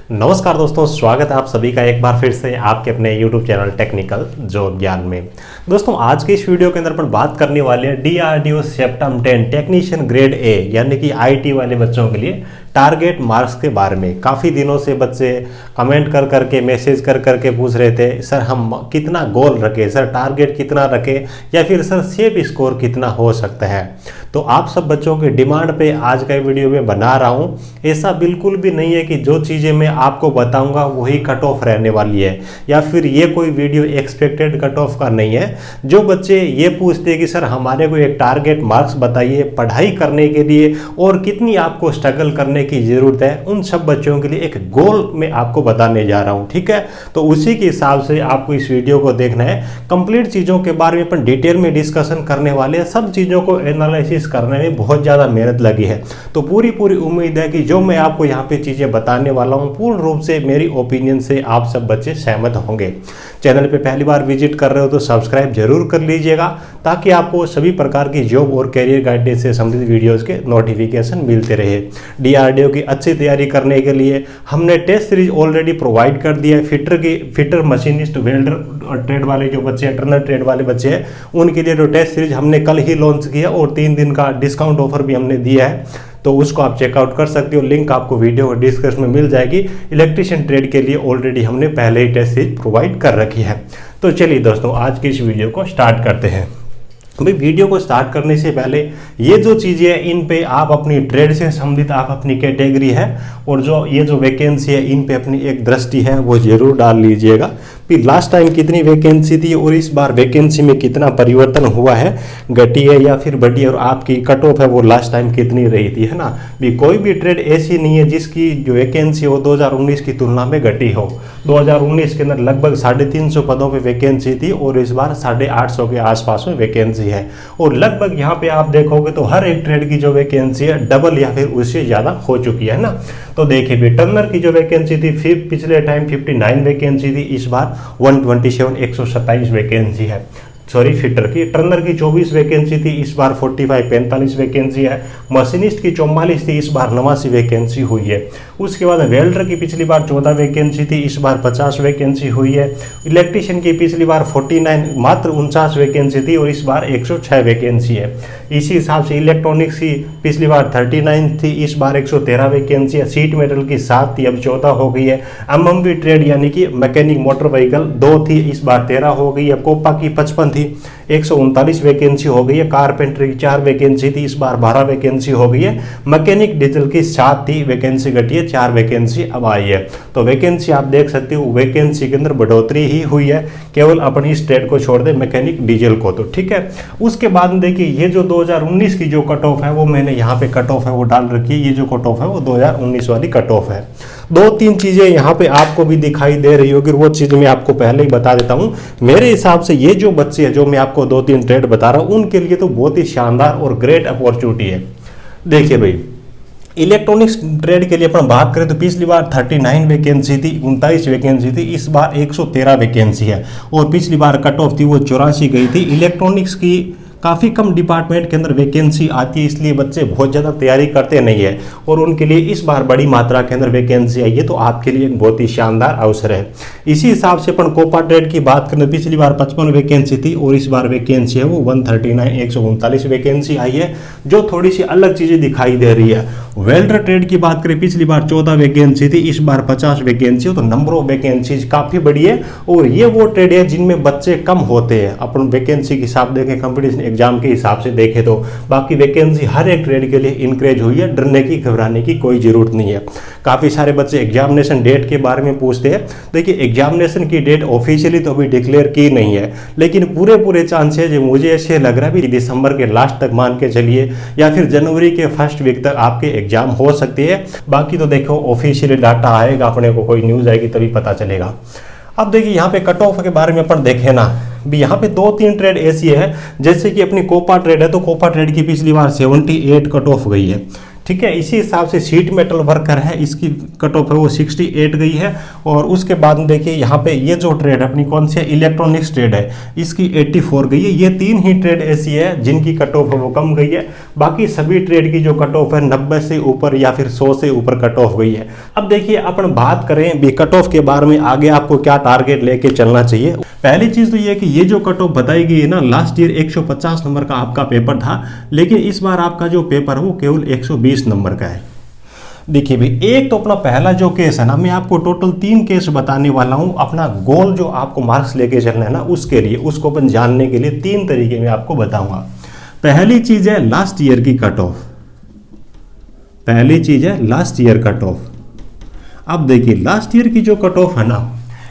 नमस्कार दोस्तों, स्वागत है आप सभी का एक बार फिर से आपके अपने YouTube चैनल टेक्निकल जॉब ज्ञान में। दोस्तों आज के इस वीडियो के अंदर अपन बात करने वाले हैं DRDO septum 10 technician grade A यानी कि IT वाले बच्चों के लिए टारगेट मार्क्स के बारे में। काफ़ी दिनों से बच्चे कमेंट कर करके मैसेज कर करके पूछ रहे थे सर हम कितना गोल रखें, सर टारगेट कितना रखें, या फिर सर सेफ स्कोर कितना हो सकता है। तो आप सब बच्चों की डिमांड पे आज का वीडियो में बना रहा हूँ। ऐसा बिल्कुल भी नहीं है कि जो चीज़ें मैं आपको बताऊंगा वही कट ऑफ रहने वाली है, या फिर ये कोई वीडियो एक्सपेक्टेड कट ऑफ का नहीं है। जो बच्चे ये पूछते हैं कि सर हमारे को एक टारगेट मार्क्स बताइए पढ़ाई करने के लिए और कितनी आपको स्ट्रगल करने की ज़रूरत है, उन सब बच्चों के लिए एक गोल मैं आपको बताने जा रहा हूँ। ठीक है, तो उसी के हिसाब से आपको इस वीडियो को देखना है। कंप्लीट चीज़ों के बारे में अपन डिटेल में डिस्कशन करने वाले हैं। सब चीज़ों को एनालिसिस करने में बहुत ज़्यादा मेहनत लगी है, तो पूरी उम्मीद है कि जो मैं आपको यहाँ पे चीज़ें बताने वाला हूँ पूर्ण रूप से मेरी ओपिनियन से आप सब बच्चे सहमत होंगे। चैनल पे पहली बार विजिट कर रहे हो तो सब्सक्राइब जरूर कर लीजिएगा, ताकि आपको सभी प्रकार की जॉब और करियर गाइडेंस से संबंधित वीडियोस के नोटिफिकेशन मिलते रहे। DRDO की अच्छी तैयारी करने के लिए हमने टेस्ट सीरीज ऑलरेडी प्रोवाइड कर दिया है। फिटर मशीनिस्ट वेल्डर ट्रेड वाले जो बच्चे हैं, टर्नर ट्रेड वाले बच्चे हैं, उनके लिए जो टेस्ट सीरीज हमने कल ही लॉन्च किया और 3 दिन का डिस्काउंट ऑफर भी हमने दिया है, तो उसको आप चेकआउट कर सकते हो। लिंक आपको वीडियो डिस्क्रिप्शन में मिल जाएगी। इलेक्ट्रिशियन ट्रेड के लिए ऑलरेडी हमने पहले ही टेस्ट सीरीज प्रोवाइड कर रखी है। तो चलिए दोस्तों आज की इस वीडियो को स्टार्ट करते हैं। भाई वीडियो को स्टार्ट करने से पहले ये जो चीज़ें हैं इन पे आप अपनी ट्रेड से संबंधित आप अपनी कैटेगरी है और जो ये जो वैकेंसी है इन पे अपनी एक दृष्टि है वो जरूर डाल लीजिएगा। फिर लास्ट टाइम कितनी वैकेंसी थी और इस बार वैकेंसी में कितना परिवर्तन हुआ है, घटी है या फिर बढ़ी, और आपकी कट ऑफ है वो लास्ट टाइम कितनी रही थी, है ना। भी कोई भी ट्रेड ऐसी नहीं है जिसकी जो वैकेंसी हो 2019 की तुलना में घटी हो। 2019 के अंदर लगभग 350 पदों पे वैकेंसी थी और इस बार 850 के आसपास में वैकेंसी है। और लगभग यहाँ पे आप देखोगे तो हर एक ट्रेड की जो वैकेंसी है डबल या फिर उससे ज़्यादा हो चुकी है ना। तो देखिए भी टर्नर की जो वैकेंसी थी फिर पिछले टाइम 59 वैकेंसी थी, इस बार 127 127 वैकेंसी है। सॉरी, फिटर की टर्नर की 24 वैकेंसी थी, इस बार 45 वैकेंसी है। मशीनिस्ट की 44 थी, इस बार 89 वैकेंसी हुई है। उसके बाद वेल्डर की पिछली बार 14 वैकेंसी थी, इस बार 50 वैकेंसी हुई है। इलेक्ट्रिशियन की पिछली बार 49 मात्र 49 वैकेंसी थी और इस बार 106 वैकेंसी है। इसी हिसाब से इलेक्ट्रॉनिक्स की पिछली बार 39 थी, इस बार 113 वैकेंसी है। सीट मेटल की 7 थी, अब 14 हो गई है। MMV ट्रेड यानी कि मैकेनिक मोटर व्हीकल 2 थी, इस बार 13 हो गई है। कोपा की 55 थी, 139 वैकेंसी हो गई है। कारपेंटर की 4 वैकेंसी थी, इस बार 12 वैकेंसी हो गई है। मैकेनिक डीजल की 7 थी, वैकेंसी घटी है, 4 वैकेंसी अब आई है। तो वैकेंसी आप देख सकते हो वैकेंसी के अंदर बढ़ोतरी ही हुई है, केवल अपनी इस ट्रेड को छोड़ दे मैकेनिक डीजल को। तो ठीक है, उसके बाद देखिए ये जो 2019 की जो कट ऑफ है वो मैंने यहाँ पे कट ऑफ है वो डाल रखी है। ये जो कट ऑफ है वो 2019 वाली कट ऑफ है। 2-3 चीजें यहाँ पे आपको भी दिखाई दे रही होगी, वो चीज मैं आपको पहले ही बता देता हूँ। मेरे हिसाब से ये जो बच्चे हैं जो मैं आपको 2-3 ट्रेड बता रहा हूँ उनके लिए तो बहुत ही शानदार और ग्रेट अपॉर्चुनिटी है। देखिए भाई, इलेक्ट्रॉनिक्स ट्रेड के लिए अपन बात करें तो पिछली बार 39 वैकेंसी थी, 39 वैकेंसी थी, इस बार 113 वैकेंसी है। और पिछली बार कट ऑफ थी वो 84 गई थी। इलेक्ट्रॉनिक्स की काफ़ी कम डिपार्टमेंट के अंदर वैकेंसी आती है, इसलिए बच्चे बहुत ज़्यादा तैयारी करते नहीं है और उनके लिए इस बार बड़ी मात्रा के अंदर वैकेंसी आई है, तो आपके लिए एक बहुत ही शानदार अवसर है। इसी हिसाब से अपन कोपा ट्रेड की बात करें, पिछली बार 55 वैकेंसी थी और इस बार वैकेंसी है वो 139 139 वैकेंसी आई है, जो थोड़ी सी अलग चीज़ें दिखाई दे रही है। वेल्डर ट्रेड की बात करें, पिछली बार 14 वैकेंसी थी, इस बार 50 वैकेंसी, तो नंबर ऑफ वैकेंसीज काफ़ी बड़ी है। और ये वो ट्रेड है जिनमें बच्चे कम होते हैं। अपन वैकेंसी के हिसाब देखें, कंपटीशन एग्जाम के हिसाब से देखें तो बाकी वैकेंसी हर एक ट्रेड के लिए इंक्रीज हुई है। डरने की घबराने की कोई जरूरत नहीं है। काफ़ी सारे बच्चे एग्जामिनेशन डेट के बारे में पूछते हैं। देखिए एग्जामिनेशन की डेट ऑफिशियली तो अभी डिक्लेयर की नहीं है, लेकिन पूरे चांसेज मुझे ऐसे लग रहा है भी दिसंबर के लास्ट तक मान के चलिए या फिर जनवरी के फर्स्ट वीक तक आपके एग्जाम हो सकती है। बाकी तो देखो ऑफिशियली डाटा आएगा, अपने को कोई न्यूज़ आएगी तभी पता चलेगा। अब देखिए यहाँ पे कट ऑफ के बारे में अपन देखें ना, भी यहाँ पे 2-3 ट्रेड ऐसी है, जैसे कि अपनी कोपा ट्रेड है, तो कोपा ट्रेड की पिछली बार 78 कट ऑफ गई है। ठीक है। इसी हिसाब से शीट मेटल वर्कर है, इसकी कट ऑफ है वो 68 गई है। और उसके बाद में देखिए यहाँ पे ये जो ट्रेड है अपनी कौन सी है, इलेक्ट्रॉनिक्स ट्रेड है, इसकी 84 गई है। ये 3 ही ट्रेड ऐसी है जिनकी कट ऑफ है वो कम गई है। बाकी सभी ट्रेड की जो कट ऑफ है 90 से ऊपर या फिर 100 से ऊपर कट ऑफ गई है। अब देखिए अपन बात करें भी कट ऑफ के बारे में, आगे आपको क्या टारगेट लेके चलना चाहिए। पहली चीज तो ये कि ये जो कट ऑफ बताई गई है ना, लास्ट ईयर 150 नंबर का आपका पेपर था, लेकिन इस बार आपका जो पेपर है वो केवल 120 नंबर का है। देखिए भाई, एक तो अपना पहला जो केस है ना, मैं आपको टोटल 3 केस बताने वाला हूं। अपना गोल जो आपको मार्क्स लेके चलना है ना, उसके लिए, उसको अपन जानने के लिए 3 तरीके में आपको बताऊंगा। पहली चीज है लास्ट ईयर की कट ऑफ, पहली चीज है लास्ट ईयर कट ऑफ। अब देखिए लास्ट ईयर की जो कट ऑफ है ना,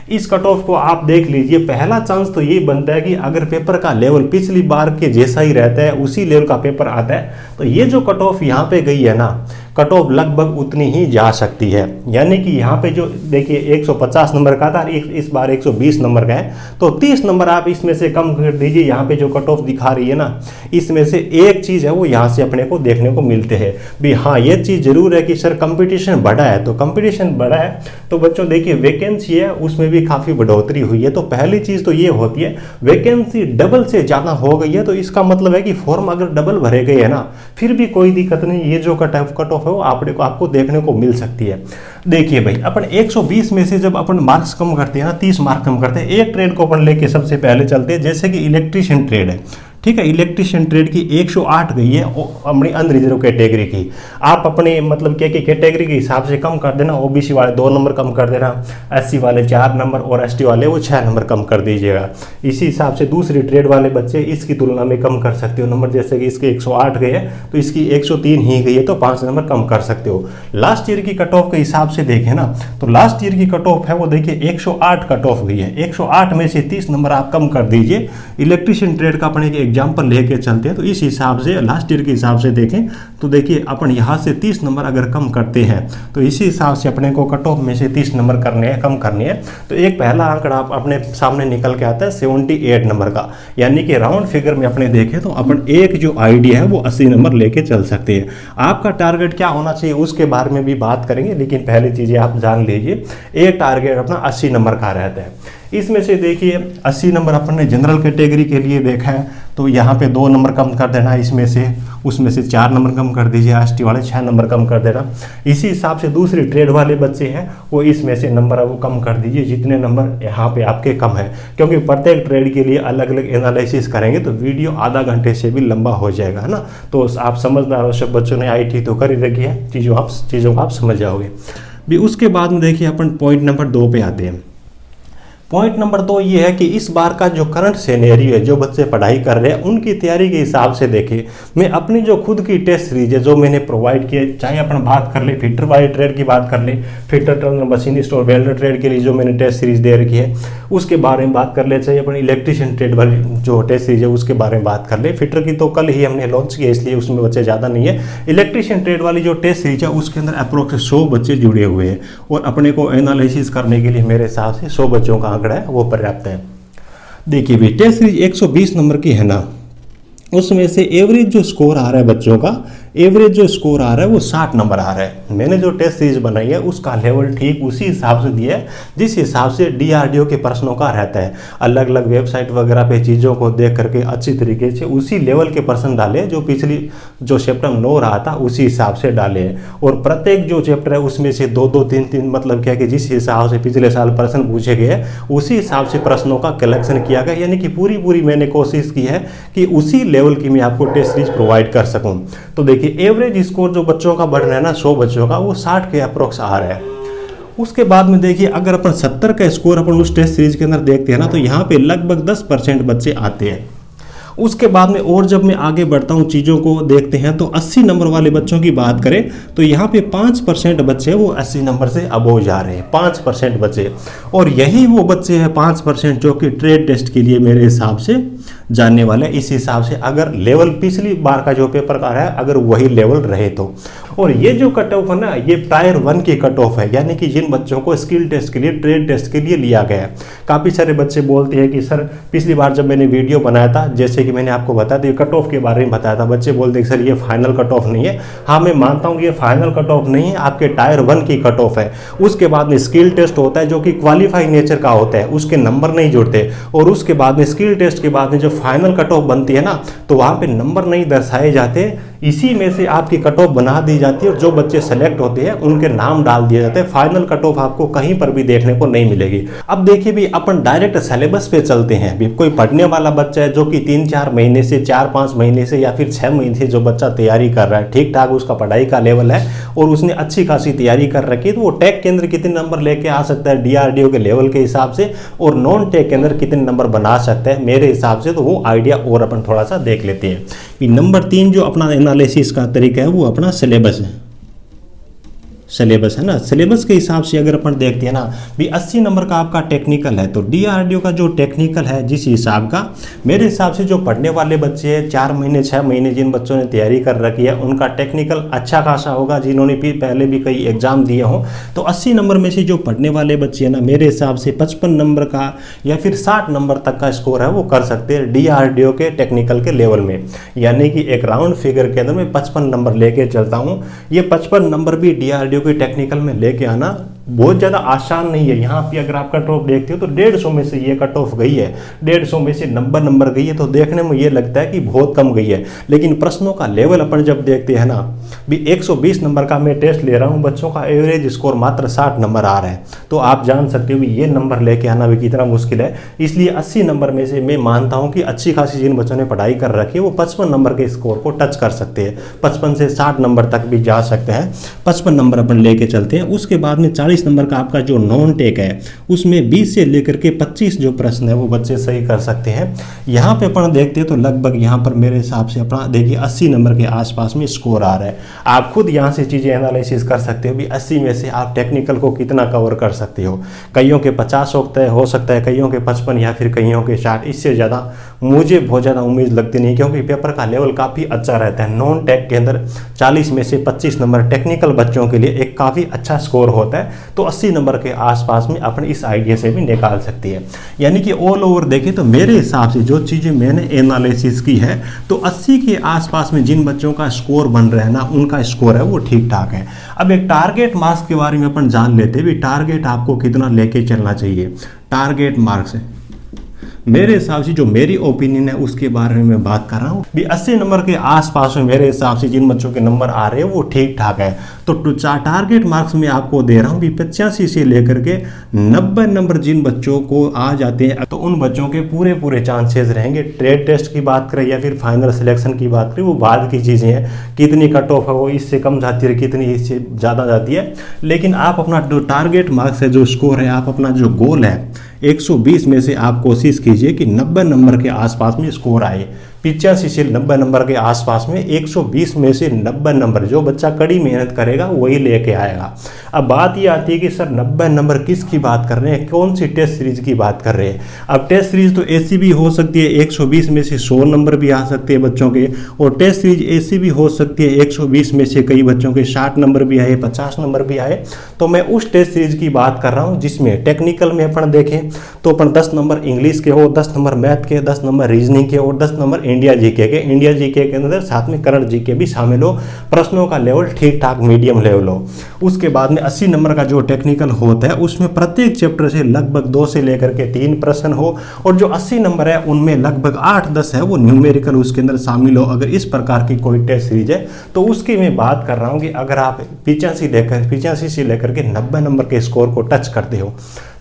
इस कट ऑफ को आप देख लीजिए। पहला चांस तो ये बनता है कि अगर पेपर का लेवल पिछली बार के जैसा ही रहता है, उसी लेवल का पेपर आता है, तो ये जो कट ऑफ यहाँ पे गई है ना, कट ऑफ लगभग उतनी ही जा सकती है। यानी कि यहाँ पे जो देखिए 150 नंबर का था, इस बार 120 नंबर का है, तो 30 नंबर आप इसमें से कम कर दीजिए। यहाँ पे जो कट ऑफ दिखा रही है ना, इसमें से एक चीज़ है वो यहाँ से अपने को देखने को मिलते हैं भी। हाँ, ये चीज़ जरूर है कि सर कंपटीशन बढ़ा है, तो कंपटीशन बढ़ा है तो बच्चों देखिए वैकेंसी है उसमें भी काफ़ी बढ़ोतरी हुई है। तो पहली चीज़ तो ये होती है, वैकेंसी डबल से ज़्यादा हो गई है, तो इसका मतलब है कि फॉर्म अगर डबल भरे गए है ना, फिर भी कोई दिक्कत नहीं, ये जो कट ऑफ है वो आपको देखने को मिल सकती है। देखिए भाई, अपन 120 में से जब अपन मार्क्स कम करते हैं ना, 30 मार्क्स कम करते हैं, एक ट्रेड को अपन लेके सबसे पहले चलते हैं। जैसे कि इलेक्ट्रीशियन ट्रेड है, ठीक है, इलेक्ट्रीशियन ट्रेड की 108 गई है अपनी अनरिजर्व कैटेगरी की। आप अपने मतलब क्या कि कैटेगरी के हिसाब से कम कर देना, ओबीसी वाले 2 नंबर कम कर देना, एससी वाले 4 नंबर और एसटी वाले वो 6 नंबर कम कर दीजिएगा। इसी हिसाब से दूसरी ट्रेड वाले बच्चे इसकी तुलना में कम कर सकते हो नंबर। जैसे कि इसके 108 गए हैं तो इसकी 103 ही गई है, तो 5 नंबर कम कर सकते हो। लास्ट ईयर की कट ऑफ के हिसाब से देखें ना, तो लास्ट ईयर की कट ऑफ है वो देखिए 108 कट ऑफ गई है। 108 में से 30 नंबर आप कम कर दीजिए। इलेक्ट्रीशियन ट्रेड का अपने एग्जाम्पल लेके चलते हैं, तो इस हिसाब से लास्ट ईयर के हिसाब से देखें तो देखिए अपन यहाँ से 30 नंबर अगर कम करते हैं, तो इसी हिसाब से अपने को कट ऑफ में से 30 नंबर करने हैं, कम करने हैं। तो एक पहला आंकड़ा आप अपने सामने निकल के आता है 78 नंबर का। यानी कि राउंड फिगर में अपने देखें तो अपन एक जो आइडिया है वो 80 नंबर लेके चल सकते हैं। आपका टारगेट क्या होना चाहिए उसके बारे में भी बात करेंगे, लेकिन पहली चीज़ें आप जान लीजिए। एक टारगेट अपना 80 नंबर का रहता है। इसमें से देखिए 80 नंबर अपन ने जनरल कैटेगरी के लिए देखा है, तो यहाँ पे 2 नंबर कम कर देना, इसमें से उसमें से 4 नंबर कम कर दीजिए, एसटी वाले 6 नंबर कम कर देना। इसी हिसाब से दूसरी ट्रेड वाले बच्चे हैं वो इसमें से नंबर वो कम कर दीजिए, जितने नंबर यहाँ पे आपके कम है। क्योंकि प्रत्येक ट्रेड के लिए अलग अलग एनालिसिस करेंगे तो वीडियो आधा घंटे से भी लंबा हो जाएगा, है ना। तो आप समझदार हो, सब बच्चों ने IT तो कर ही रखी है, चीज़ों को आप समझ जाओगे भी। उसके बाद में देखिए अपन पॉइंट नंबर 2 पे आते हैं। पॉइंट नंबर 2 ये है कि इस बार का जो करंट सिनेरियो है, जो बच्चे पढ़ाई कर रहे हैं उनकी तैयारी के हिसाब से देखें। मैं अपनी जो खुद की टेस्ट सीरीज है जो मैंने प्रोवाइड की है, चाहे अपन बात कर ले फिटर वाली ट्रेड की बात कर ले, फिटर टर्नर मशीनिस्ट और वेल्डर ट्रेड के लिए जो मैंने टेस्ट सीरीज दे रखी है उसके बारे में बात कर ले, चाहे अपन इलेक्ट्रीशियन ट्रेड वाली जो टेस्ट सीरीज है उसके बारे में बात कर ले। फिटर की तो कल ही हमने लॉन्च की है, इसलिए उसमें बच्चे ज़्यादा नहीं है। इलेक्ट्रीशियन ट्रेड वाली जो टेस्ट सीरीज है उसके अंदर अप्रोक्स 100 बच्चे जुड़े हुए हैं, और अपने को एनालिसिस करने के लिए मेरे हिसाब से 100 बच्चों का आंकड़ा है वो पर्याप्त है। देखिए भी टेस्ट सीरीज 120 नंबर की है ना, उसमें से एवरेज जो स्कोर आ रहा है बच्चों का, एवरेज जो स्कोर आ रहा है वो 60 नंबर आ रहा है। मैंने जो टेस्ट सीरीज बनाई है उसका लेवल ठीक उसी हिसाब से दिया है जिस हिसाब से DRDO के प्रश्नों का रहता है। अलग अलग वेबसाइट वगैरह पे चीज़ों को देख करके अच्छी तरीके से उसी लेवल के प्रश्न डाले, जो पिछली जो चैप्टर 9 रहा था उसी हिसाब से डाले हैं। और प्रत्येक जो चैप्टर है उसमें से 2-2, 3-3 मतलब क्या कि जिस हिसाब से पिछले साल प्रश्न पूछे गए उसी हिसाब से प्रश्नों का कलेक्शन किया गया। यानी कि पूरी मैंने कोशिश की है कि उसी लेवल की मैं आपको टेस्ट सीरीज प्रोवाइड कर सकूं। तो देखिए एवरेज स्कोर जो बच्चों का बढ़ रहा है ना 100 बच्चों का, वो 60 के अप्रोक्स आ रहा है। उसके बाद में देखिए अगर अपन 70 का स्कोर अपन उस टेस्ट सीरीज के अंदर देखते हैं ना, तो यहाँ पे लगभग 10% बच्चे आते हैं। उसके बाद में और जब मैं आगे बढ़ता हूँ चीज़ों को देखते हैं, तो 80 नंबर वाले बच्चों की बात करें तो यहाँ पे 5% बच्चे वो 80 नंबर से अबोव जा रहे हैं, 5% बच्चे। और यही वो बच्चे हैं 5% जो कि ट्रेड टेस्ट के लिए मेरे हिसाब से जानने वाले इस हिसाब से, अगर लेवल पिछली बार का जो पेपर का है अगर वही लेवल रहे तो। और ये जो कट ऑफ है ना, ये टायर 1 की कट ऑफ है, यानी कि जिन बच्चों को स्किल टेस्ट के लिए, ट्रेड टेस्ट के लिए लिया गया है। काफ़ी सारे बच्चे बोलते हैं कि सर पिछली बार जब मैंने वीडियो बनाया था, जैसे कि मैंने आपको बताया था, ये कट ऑफ के बारे में बताया था, बच्चे बोलते हैं कि सर ये फाइनल कट ऑफ नहीं है। हाँ, मैं मानता हूँ कि ये फाइनल कट ऑफ नहीं है, आपके टायर 1 की कट ऑफ है। उसके बाद में स्किल टेस्ट होता है जो कि क्वालिफाई नेचर का होता है, उसके नंबर नहीं जुड़ते। और उसके बाद में स्किल टेस्ट के बाद में जब फाइनल कट ऑफ बनती है ना, तो वहाँ पे नंबर नहीं दर्शाए जाते, इसी में से आपकी कट ऑफ बना दी जाती है और जो बच्चे सेलेक्ट होते हैं उनके नाम डाल दिए जाते हैं। फाइनल कट ऑफ आपको कहीं पर भी देखने को नहीं मिलेगी। अब देखिए भी, अपन डायरेक्ट सिलेबस पे चलते हैं। भी कोई पढ़ने वाला बच्चा है जो कि 3-4 महीने से, 4-5 महीने से या फिर 6 महीने से जो बच्चा तैयारी कर रहा है, ठीक ठाक उसका पढ़ाई का लेवल है और उसने अच्छी खासी तैयारी कर रखी है, तो वो टेक के अंदर कितने नंबर लेके आ सकता है DRDO के लेवल के हिसाब से, और नॉन टेक के अंदर कितने नंबर बना सकता है मेरे हिसाब से, तो वो आइडिया और अपन थोड़ा सा देख लेते हैं। नंबर 3 जो अपना एनालिसिस का तरीका है वो अपना सिलेबस है। सिलेबस है ना, सिलेबस के हिसाब से अगर अपन देखते हैं ना भी 80 नंबर का आपका टेक्निकल है, तो DRDO का जो टेक्निकल है जिस हिसाब का, मेरे हिसाब से जो पढ़ने वाले बच्चे हैं 4 महीने 6 महीने जिन बच्चों ने तैयारी कर रखी है उनका टेक्निकल अच्छा खासा होगा, जिन्होंने भी पहले भी कई एग्जाम दिए हों। तो 80 नंबर में से जो पढ़ने वाले बच्चे हैं ना, मेरे हिसाब से 55 नंबर का या फिर 60 नंबर तक का स्कोर है वो कर सकते हैं DRDO के टेक्निकल के लेवल में। यानी कि एक राउंड फिगर के अंदर मैं 55 नंबर लेके चलता हूँ। ये 55 नंबर भी DRDO की टेक्निकल में लेके आना बहुत ज़्यादा आसान नहीं है। यहाँ पे अगर आप कट ऑफ देखते हो तो 150 में से ये कट ऑफ गई है, 150 में से 90 नंबर गई है, तो देखने में ये लगता है कि बहुत कम गई है। लेकिन प्रश्नों का लेवल अपन जब देखते हैं ना भी, 120 नंबर का मैं टेस्ट ले रहा हूँ, बच्चों का एवरेज स्कोर मात्र 60 नंबर आ रहा है, तो आप जान सकते हो भी ये नंबर लेके आना भी कितना मुश्किल है। इसलिए 80 नंबर में से मैं मानता हूँ कि अच्छी खासी जिन बच्चों ने पढ़ाई कर रखी है वो 55 नंबर के स्कोर को टच कर सकते हैं, 55 से 60 नंबर तक भी जा सकते हैं। 55 नंबर अपन लेके चलते हैं। उसके बाद में 40 नंबर का आपका जो नॉन टेक है उसमें 20 से लेकर के 25 जो प्रश्न है वो बच्चे सही कर सकते हैं। यहाँ पे अपन देखते हैं तो लगभग यहाँ पर मेरे हिसाब से अपना देखिए 80 नंबर के आसपास में स्कोर आ रहा है। आप खुद यहाँ से चीज़ें एनालिसिस कर सकते हो भी 80 में से आप टेक्निकल को कितना कवर कर सकते हो। कईयों के 50 हो सकता है, कईयों के 55 या फिर कईयों के 60। इससे ज़्यादा मुझे बहुत ज़्यादा उम्मीद लगती नहीं, क्योंकि पेपर का लेवल काफ़ी अच्छा रहता है। नॉन टेक के अंदर 40 में से 25 नंबर टेक्निकल बच्चों के लिए एक काफ़ी अच्छा स्कोर होता है, तो 80 नंबर के आसपास में अपन इस आइडिया से भी निकाल सकती है। यानी कि ऑल ओवर देखें तो मेरे हिसाब से जो चीज़ें मैंने एनालिसिस की है, तो 80 के आसपास में जिन बच्चों का स्कोर बन रहा है ना, उनका स्कोर है वो ठीक ठाक है। अब एक टारगेट मार्क्स के बारे में अपन जान लेते हैं भी, टारगेट आपको कितना लेके चलना चाहिए। टारगेट मार्क्स मेरे हिसाब से जो मेरी ओपिनियन है उसके बारे में मैं बात कर रहा हूँ भी 80 नंबर के आसपास में मेरे हिसाब से जिन बच्चों के नंबर आ रहे हैं वो ठीक ठाक है। तो टारगेट मार्क्स में आपको दे रहा हूँ भी 85 से लेकर के 90 नंबर जिन बच्चों को आ जाते हैं, तो उन बच्चों के पूरे चांसेस रहेंगे। ट्रेड टेस्ट की बात करें या फिर फाइनल सिलेक्शन की बात करें, वो बाद की चीज़ें हैं। कितनी कट ऑफ है वो इससे कम जाती है, कितनी इससे ज़्यादा जाती है। लेकिन आप अपना जो टारगेट मार्क्स है, जो स्कोर है, आप अपना जो गोल है 120 में से आप कोशिश कीजिए कि 90 नंबर के आसपास में स्कोर आए। 85 से 90 नंबर के आसपास में 120 में से 90 नंबर जो बच्चा कड़ी मेहनत करेगा वही लेके आएगा। अब बात ये आती है कि सर 90 नंबर किसकी बात कर रहे हैं, कौन सी टेस्ट सीरीज की बात कर रहे हैं। अब टेस्ट सीरीज तो ऐसी भी हो सकती है 120 में से 100 नंबर भी आ सकते हैं बच्चों के, और टेस्ट सीरीज ऐसी भी हो सकती है 120 में से कई बच्चों के 60 नंबर भी आए, 50 नंबर भी आए। तो मैं उस टेस्ट सीरीज की बात कर रहा हूँ जिसमें टेक्निकल में अपन देखें तो अपन 10 नंबर इंग्लिश के हो, 10 नंबर मैथ के, 10 नंबर रीजनिंग के और 10 नंबर इंडिया जीके के। इंडिया जीके के अंदर साथ में करंट जीके भी शामिल हो, प्रश्नों का लेवल ठीक ठाक मीडियम लेवल हो। उसके बाद में 80 नंबर का जो टेक्निकल होता है उसमें प्रत्येक चैप्टर से लगभग 2 से लेकर के 3 प्रश्न हो, और जो 80 नंबर है उनमें लगभग 8-10 है वो न्यूमेरिकल उसके अंदर शामिल हो। अगर इस प्रकार की कोई टेस्ट सीरीज है तो उसकी मैं बात कर रहा हूँ कि अगर आप 85 से लेकर के 90 नंबर के स्कोर को टच करते हो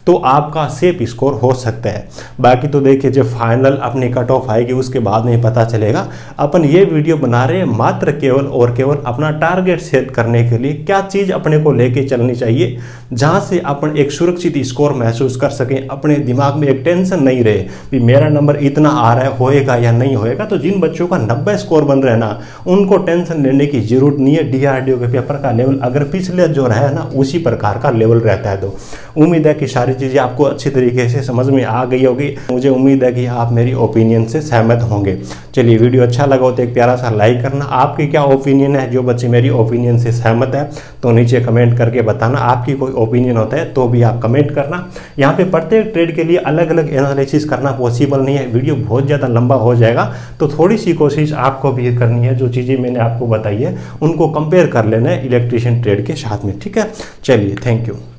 तो आपका सेफ स्कोर हो सकता है। बाकी तो देखिए जब फाइनल अपनी कट ऑफ आएगी उसके बाद में पता चलेगा। अपन ये वीडियो बना रहे हैं मात्र केवल और केवल अपना टारगेट सेट करने के लिए, क्या चीज़ अपने को लेके चलनी चाहिए जहां से अपन एक सुरक्षित स्कोर महसूस कर सकें, अपने दिमाग में एक टेंशन नहीं रहे कि मेरा नंबर इतना आ रहा है, होएगा या नहीं होएगा। तो जिन बच्चों का 90 स्कोर बन रहा है ना, उनको टेंशन लेने की जरूरत नहीं है। DRDO के पेपर का लेवल अगर पिछले जो रहा है ना उसी प्रकार का लेवल रहता है। तो उम्मीद है कि सारी चीज़ें आपको अच्छी तरीके से समझ में आ गई होगी। मुझे उम्मीद है कि आप मेरी ओपिनियन से सहमत होंगे। चलिए, वीडियो अच्छा लगा हो तो एक प्यारा सा लाइक करना। आपकी क्या ओपिनियन है? जो बच्चे मेरी ओपिनियन से सहमत है तो नीचे कमेंट करके बताना। आपकी कोई ओपिनियन होता है तो भी आप कमेंट करना। यहाँ पे प्रत्येक ट्रेड के लिए अलग अलग एनालिसिस करना पॉसिबल नहीं है, वीडियो बहुत ज़्यादा लंबा हो जाएगा। तो थोड़ी सी कोशिश आपको भी करनी है, जो चीज़ें मैंने आपको बताई है उनको कंपेयर कर लेना है इलेक्ट्रिशियन ट्रेड के साथ में। ठीक है, चलिए, थैंक यू।